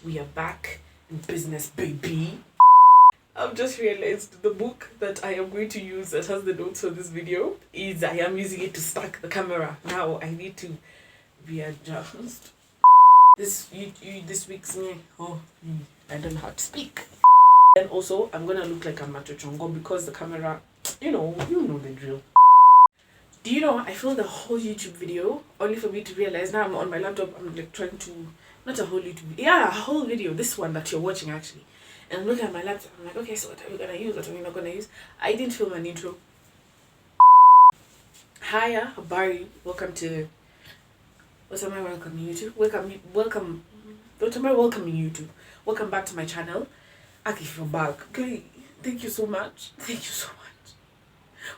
We are back in business, baby. I've just realized the book that I am going to use that has the notes for this video is I am using it to stack the camera. Now I need to readjust. This week's me. I don't know how to speak. And also I'm gonna look like I'm Chongo because the camera, you know the drill. Do you know I filmed the whole YouTube video only for me to realize now I'm on my laptop. I'm like trying to, not a whole YouTube, a whole video. This one that you're watching actually. And I'm looking at my laptop. I'm like, okay, so what are we gonna use? What are we not gonna use? I didn't film an intro. Hiya, Habari. Welcome to. What am I welcoming you to? Welcome. What am I welcoming you to? Welcome back to my channel. Aki, if you're back, okay. Thank you so much. Thank you so much.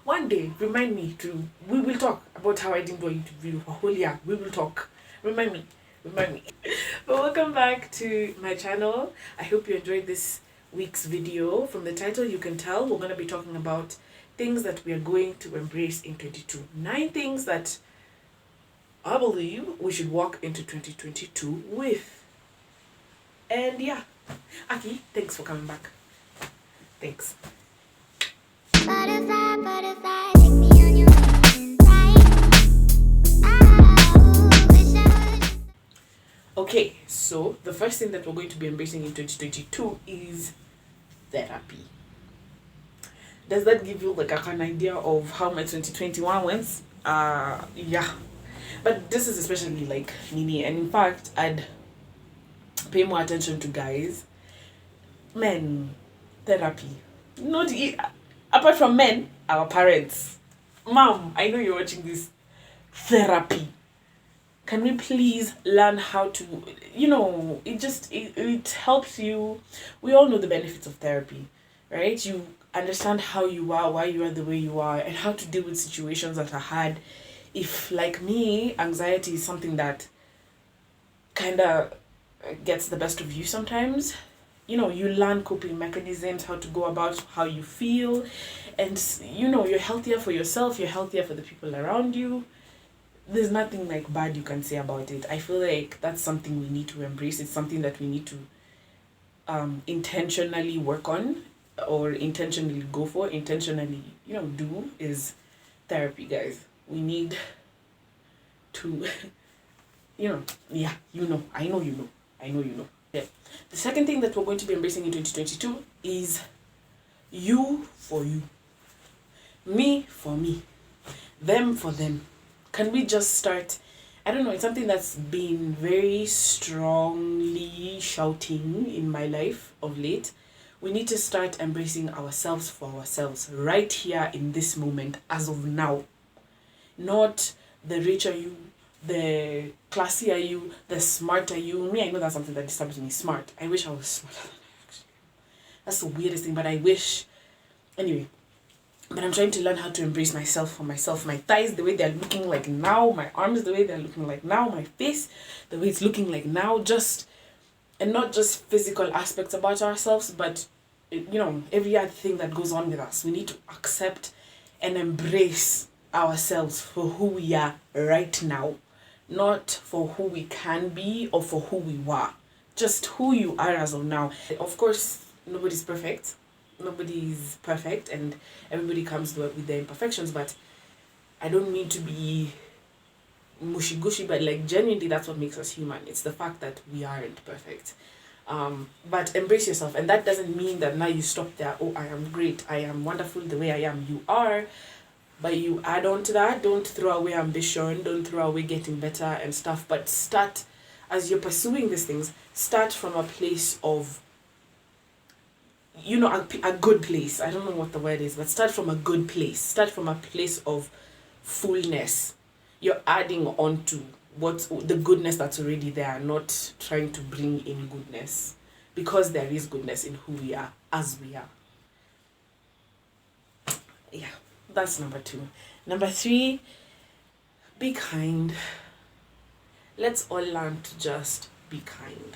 One day, remind me to. We will talk about how I didn't do a YouTube video for a whole year. We will talk. Remind me. But welcome back to my channel. I hope you enjoyed this week's video. From the title, you can tell we're going to be talking about things that we are going to embrace in 2022. 9 things that I believe we should walk into 2022 with. And yeah, Aki, thanks for coming back. Thanks. Butterfly, butterfly, take me on your wings, right? Okay, so the first thing that we're going to be embracing in 2022 is therapy. Does that give you like an idea of how my 2021 went? Yeah. But this is especially like Nini, and in fact, I'd pay more attention to guys. Men, therapy. Not apart from men, our parents. Mom, I know you're watching this. Therapy. Can we please learn how to, it helps you. We all know the benefits of therapy, right? You understand how you are, why you are the way you are, and how to deal with situations that are hard. If, like me, anxiety is something that kind of gets the best of you sometimes, you learn coping mechanisms, how to go about how you feel, and, you're healthier for yourself, you're healthier for the people around you. There's nothing like bad you can say about it. I feel like that's something we need to embrace. It's something that we need to intentionally work on, or intentionally go for, intentionally, do, is therapy, guys. We need to, I know you know. Yeah. The second thing that we're going to be embracing in 2022 is you for you. Me for me. Them for them. Can we just start? I don't know, it's something that's been very strongly shouting in my life of late. We need to start embracing ourselves for ourselves right here in this moment as of now. Not the richer you, the classier you, the smarter you. Me, I know that's something that disturbs me. Smart. I wish I was smarter than I actually am. That's the weirdest thing, but I wish. Anyway. But I'm trying to learn how to embrace myself for myself. My thighs, the way they're looking like now. My arms, the way they're looking like now. My face, the way it's looking like now. And not just physical aspects about ourselves, but, every other thing that goes on with us. We need to accept and embrace ourselves for who we are right now. Not for who we can be or for who we were. Just who you are as of now. Of course, nobody's perfect. Nobody's perfect, and everybody comes with their imperfections, but I don't mean to be mushy gushy, but like genuinely that's what makes us human. It's the fact that we aren't perfect. But embrace yourself, and that doesn't mean that now you stop there. Oh, I am great, I am wonderful the way I am. You are, but you add on to that. Don't throw away ambition, don't throw away getting better and stuff, but start, as you're pursuing these things, start from a place of, a good place. I don't know what the word is, but start from a good place. Start from a place of fullness. You're adding on to the goodness that's already there, not trying to bring in goodness, because there is goodness in who we are as we are. Yeah, that's number 2. Number 3, be kind. Let's all learn to just be kind.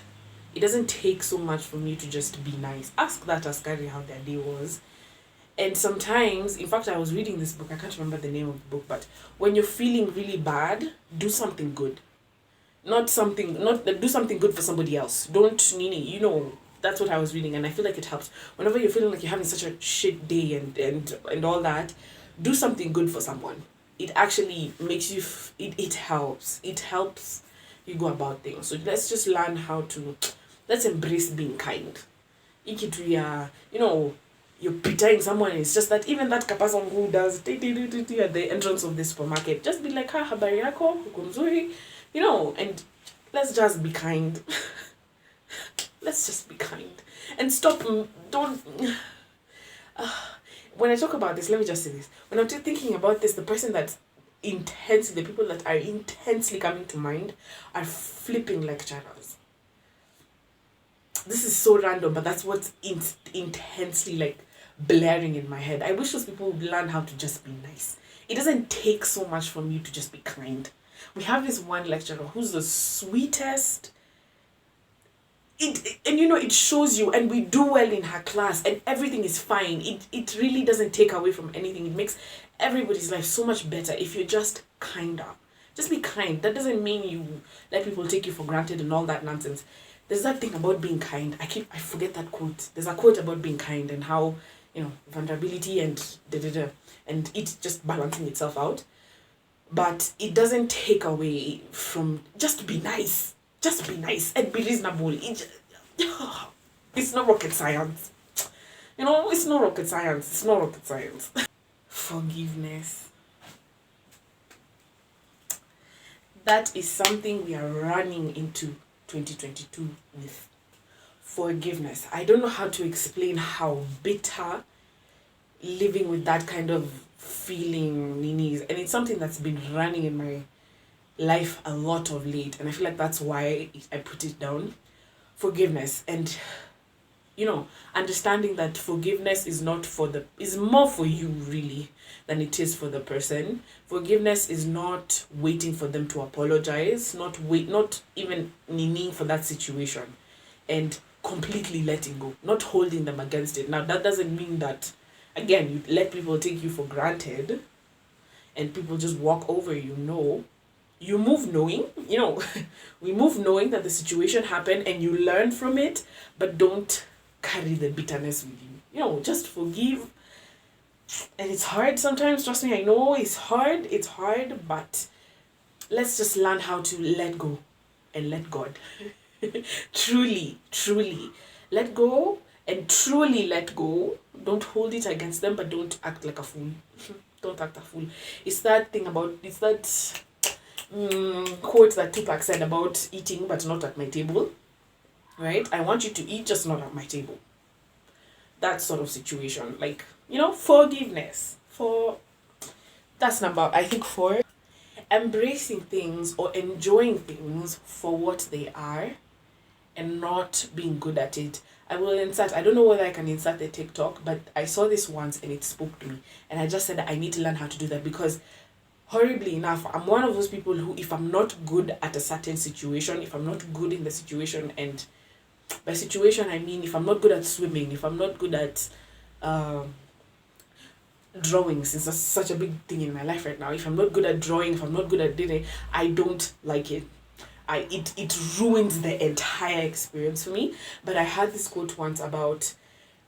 It doesn't take so much from you to just be nice. Ask that Askari how their day was. And sometimes, in fact, I was reading this book. I can't remember the name of the book, but when you're feeling really bad, do something good. not something, not do something good for somebody else. Don't Nini, that's what I was reading, and I feel like it helps. Whenever you're feeling like you're having such a shit day and all that, do something good for someone. It actually makes you it helps. It helps you go about things. So let's just learn how to, let's embrace being kind. Ikitu you're betraying someone. It's just that even that person who does at the entrance of the supermarket, just be like, habari yako, uko mzuri, and let's just be kind. Let's just be kind and stop. Don't. When I talk about this, let me just say this. When I'm thinking about this, the people that are intensely coming to mind are flipping lecturers. This is so random, but that's what's intensely like blaring in my head. I wish those people would learn how to just be nice. It doesn't take so much from you to just be kind. We have this one lecturer who's the sweetest. It shows you, and we do well in her class, and everything is fine. It really doesn't take away from anything. It makes everybody's life so much better if you're just kinder. Just be kind. That doesn't mean you let people take you for granted and all that nonsense. There's that thing about being kind. I forget that quote. There's a quote about being kind and how, vulnerability and and it just balancing itself out. But it doesn't take away from just be nice. Just be nice and be reasonable. It's not rocket science. It's not rocket science. It's not rocket science. Forgiveness. That is something we are running into 2022 with. Forgiveness. I don't know how to explain how bitter living with that kind of feeling is. And it's something that's been running in my life a lot of late, and I feel like that's why I put it down. Forgiveness, and understanding that forgiveness is more for you really than it is for the person. Forgiveness is not waiting for them to apologize, not even needing for that situation, and completely letting go, not holding them against it. Now that doesn't mean that, again, you let people take you for granted and people just walk over you. No, you move knowing, we move knowing that the situation happened and you learn from it, but don't carry the bitterness with you. Just forgive. And it's hard sometimes, trust me, I know it's hard, but let's just learn how to let go and let God. Truly let go and truly let go. Don't hold it against them, but don't act like a fool. Don't act a fool. It's that quote that Tupac said about eating but not at my table, right? I want you to eat, just not at my table. That sort of situation, like, forgiveness. That's number, I think, 4. Embracing things or enjoying things for what they are and not being good at it. I don't know whether I can insert the TikTok, but I saw this once and it spoke to me, and I just said that I need to learn how to do that, because horribly enough, I'm one of those people who, if I'm not good at a certain situation, if I'm not good in the situation, and by situation I mean if I'm not good at swimming, if I'm not good at drawing, since that's such a big thing in my life right now, if I'm not good at drawing, if I'm not good at dating, I don't like it. It ruins the entire experience for me. But I had this quote once about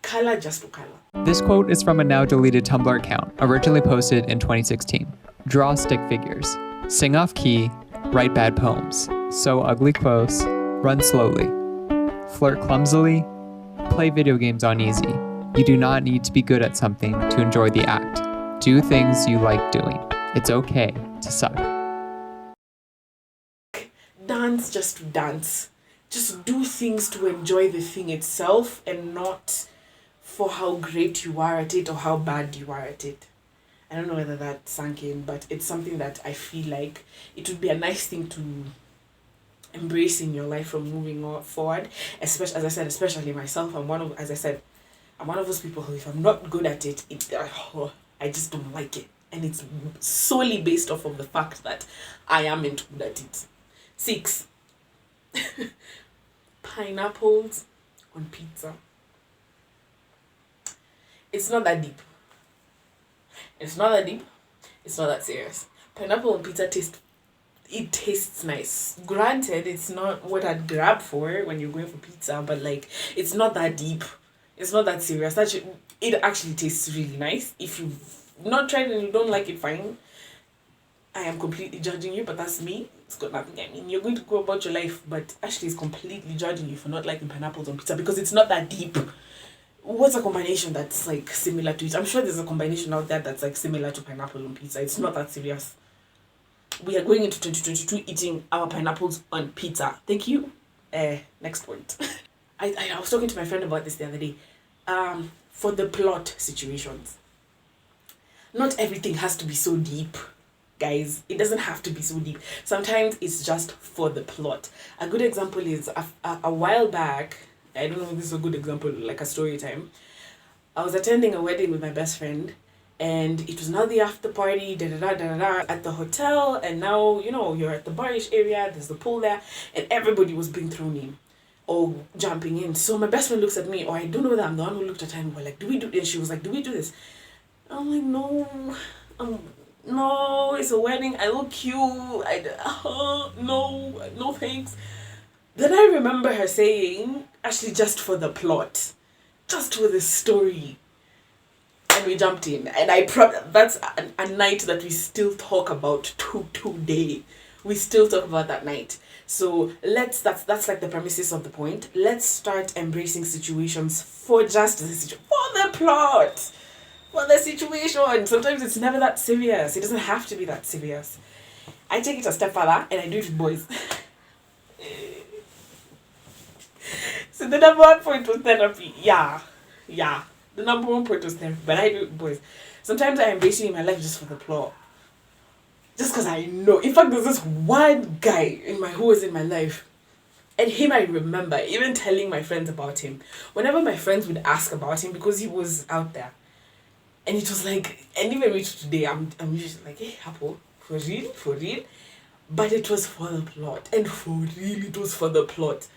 color just to color. This quote is from a now deleted Tumblr account, originally posted in 2016. Draw stick figures, sing off key, write bad poems, sew ugly clothes, run slowly, flirt clumsily, play video games on easy. You do not need to be good at something to enjoy the act. Do things you like doing. It's okay to suck. Dance just to dance. Just do things to enjoy the thing itself and not for how great you are at it or how bad you are at it. I don't know whether that sank in, but it's something that I feel like it would be a nice thing to embrace in your life from moving forward. Especially myself. I'm one of those people who, if I'm not good at it, I just don't like it. And it's solely based off of the fact that I amn't good at it. 6. Pineapples on pizza. It's not that deep. It's not that serious. Pineapple on pizza tastes it tastes nice. Granted, it's not what I'd grab for when you're going for pizza, but like it's not that deep. It's not that serious. It actually tastes really nice. If you've not tried and you don't like it, fine. I am completely judging you, but that's me. It's got nothing. I mean, you're going to go about your life, but Ashley is completely judging you for not liking pineapples on pizza because it's not that deep. What's a combination that's like similar to it? I'm sure there's a combination out there that's like similar to pineapple on pizza. It's not that serious. We are going into 2022 eating our pineapples on pizza. Thank you. Next point. I was talking to my friend about this the other day. For the plot situations. Not everything has to be so deep, guys. It doesn't have to be so deep. Sometimes it's just for the plot. A good example is a while back, I don't know if this is a good example, like a story time. I was attending a wedding with my best friend, and it was now the after party, at the hotel, and now, you know, you're at the barish area, there's the pool there, and everybody was being thrown in or jumping in. So my best friend looks at me, or I don't know whether I'm the one who looked at her, and we're like, do we do this? She was like, do we do this? I'm like, no, no, it's a wedding. I look cute. No, thanks. Then I remember her saying, actually, just for the plot, just for the story. And we jumped in. And that's a night that we still talk about today. We still talk about that night. So that's like the premises of the point. Let's start embracing situations for just for the plot. For the situation. Sometimes it's never that serious. It doesn't have to be that serious. I take it a step further and I do it with boys. So the number one point was therapy. Yeah. The number one point was therapy, but I do it with boys. Sometimes I embrace you in my life just for the plot. Just because I know. In fact, there's this one guy who was in my life. And him, I remember even telling my friends about him. Whenever my friends would ask about him, because he was out there. And it was like, and even with today, I'm usually like, hey, Hapo, for real? But it was for the plot. And for real, it was for the plot.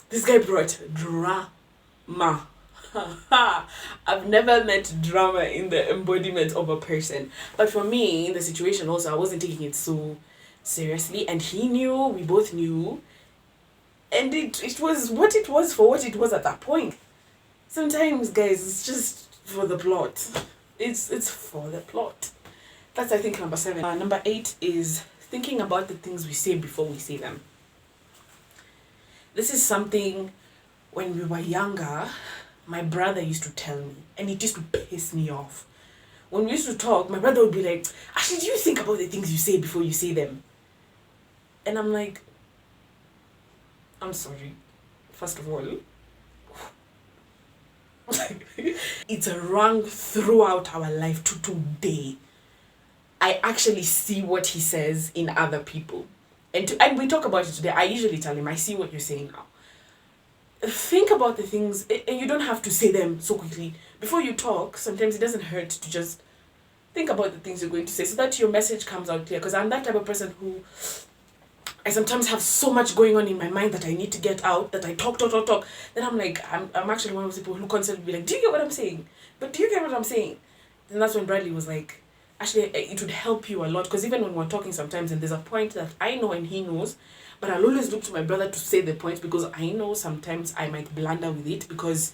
This guy brought drama. I've never met drama in the embodiment of a person. But for me, in the situation also, I wasn't taking it so seriously. And he knew, we both knew. And it was what it was for what it was at that point. Sometimes, guys, it's just for the plot. It's for the plot. That's, I think, number 7. Number 8 is thinking about the things we say before we say them. This is something when we were younger, my brother used to tell me, and it used to piss me off. When we used to talk, my brother would be like, actually, do you think about the things you say before you say them? And I'm like, I'm sorry. First of all, it's rung throughout our life to today. I actually see what he says in other people. And we talk about it today. I usually tell him, I see what you're saying now. Think about the things, and you don't have to say them so quickly. Before you talk, sometimes it doesn't hurt to just think about the things you're going to say so that your message comes out clear. Because I'm that type of person who, I sometimes have so much going on in my mind that I need to get out, that I talk. Then I'm like, I'm actually one of those people who constantly be like, do you get what I'm saying? But do you get what I'm saying? And that's when Bradley was like, actually, it would help you a lot. Because even when we're talking sometimes, and there's a point that I know and he knows, but I'll always look to my brother to say the point, because I know sometimes I might blunder with it because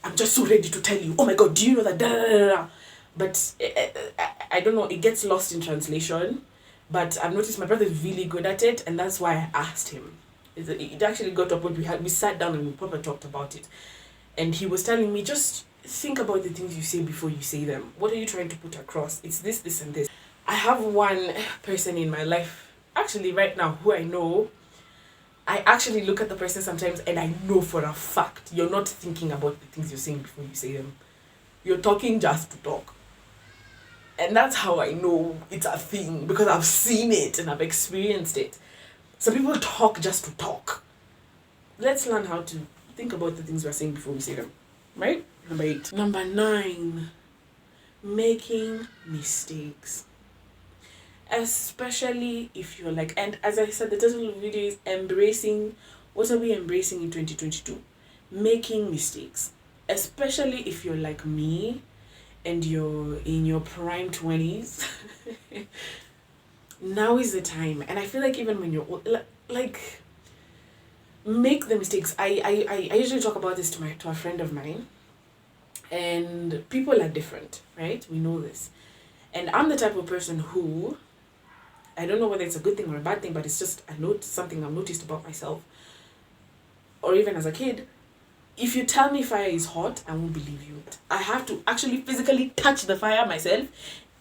I'm just so ready to tell you, oh my God, do you know that? Da, da, da, da. But I don't know, it gets lost in translation. But I've noticed my brother is really good at it, and that's why I asked him. It actually got to a point we sat down and we proper talked about it. And he was telling me, just think about the things you say before you say them. What are you trying to put across? It's this, and this. I have one person in my life, actually right now, who I know. I actually look at the person sometimes and I know for a fact you're not thinking about the things you're saying before you say them. You're talking just to talk. And that's how I know it's a thing, because I've seen it and I've experienced it. Some people talk just to talk. Let's learn how to think about the things we're saying before we say them. Right? Number 8. Number 9. Making mistakes. Especially if you're like, and as I said, the title of the video is embracing. What are we embracing in 2022? Making mistakes. Especially if you're like me and you're in your prime 20s. now is the time. And I feel like even when you're like, make the mistakes. I usually talk about this to a friend of mine, and people are different, right? We know this. And I'm the type of person who, I don't know whether it's a good thing or a bad thing, but it's just something I've noticed about myself, or even as a kid. If you tell me fire is hot, I won't believe you. I have to actually physically touch the fire myself.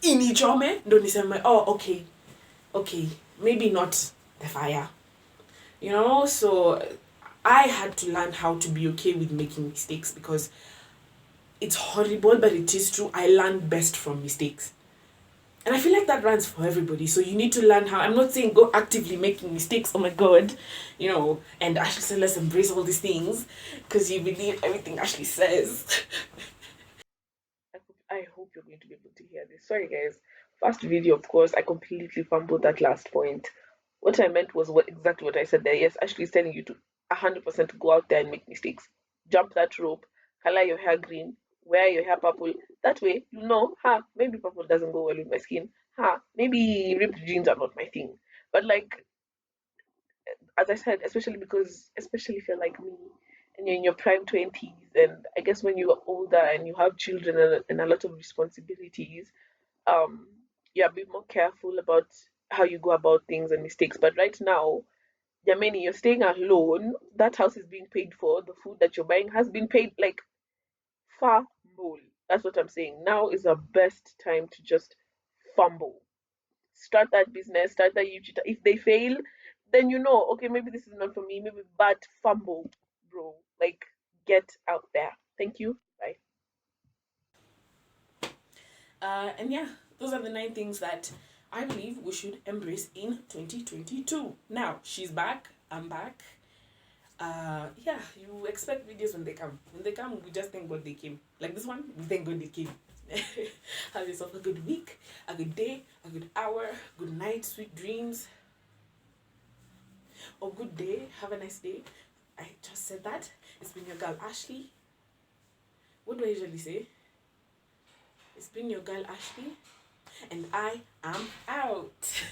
Inichome, don't say, oh, okay, maybe not the fire. You know, so I had to learn how to be okay with making mistakes, because it's horrible, but it is true. I learn best from mistakes. And I feel like that runs for everybody. So you need to learn how. I'm not saying go actively making mistakes, oh my God, you know, and Ashley said, let's embrace all these things because you believe everything Ashley says. I hope you're going to be able to hear this. Sorry, guys. First video, of course, I completely fumbled that last point. What I meant was exactly what I said there. Yes, Ashley is telling you to 100% go out there and make mistakes. Jump that rope, color your hair green, wear your hair purple. That way, you know, maybe purple doesn't go well with my skin. Maybe ripped jeans are not my thing. But like, as I said, especially if you're like me and you're in your prime 20s, and I guess when you're older and you have children and a lot of responsibilities, um, you're a bit more careful about how you go about things and mistakes. But right now, Yameni, you're staying alone. That house is being paid for. The food that you're buying has been paid. Like, fumble. That's what I'm saying. Now is the best time to just fumble. Start that business, start that YouTube. If they fail, then you know, okay, maybe this is not for me, maybe, but fumble, bro. Like, get out there. Thank you. Bye. And yeah, those are the 9 things that I believe we should embrace in 2022. Now, she's back. I'm back. Yeah, you expect videos when they come. When they come, we just thank God they came. Like this one, we thank God they came. Have yourself a good week, a good day, a good hour, good night, sweet dreams, or good day. Have a nice day. I just said that. It's been your girl Ashley. What do I usually say? It's been your girl Ashley, and I am out.